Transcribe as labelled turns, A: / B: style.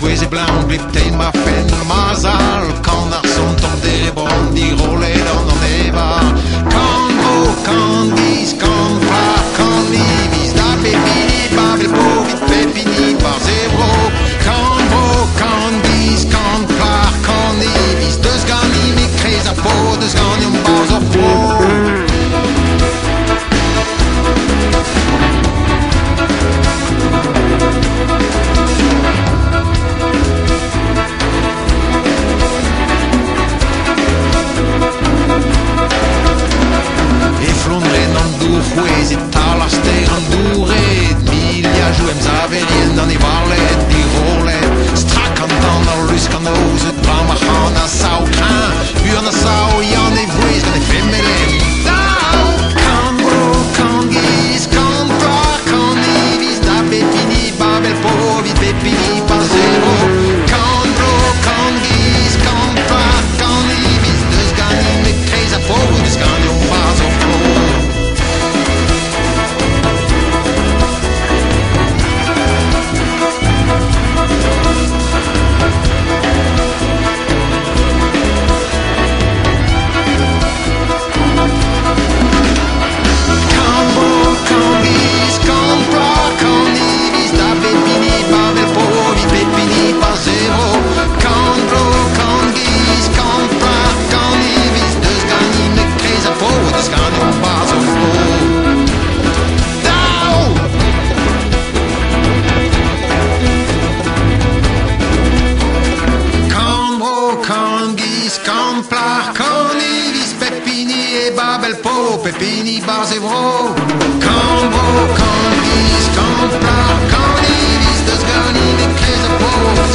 A: Tuese blanc blieb thema fan mazal Kan naar som tom de rebron die rolle dan neva Kan bo, kan dis, kan fla, kan livis Da pepini, babel povit, pepini, bar zebro Kan bo, kan dis, kan fla, kan livis Deus gani me krez a po, deus gani un baus of pro Juez et talas tegen doered Milia jouem zaverien dan die warlet die rolet Strak an dan ar lus kan oz et drama chan a sao kran Buan a sao yan e vwez gan e femmelem Dao! Kan bro, kan giz, kan flar, kan nivis Da pepini, babel povit, pepini, pas zero Kan bro, kan giz, kan flar, kan nivis Deus gani me krez a povo, deus gani un bas of pro Pepini, bar zevro Kan bro, kan dis, kan plar, kan iris Deus gani me krez a po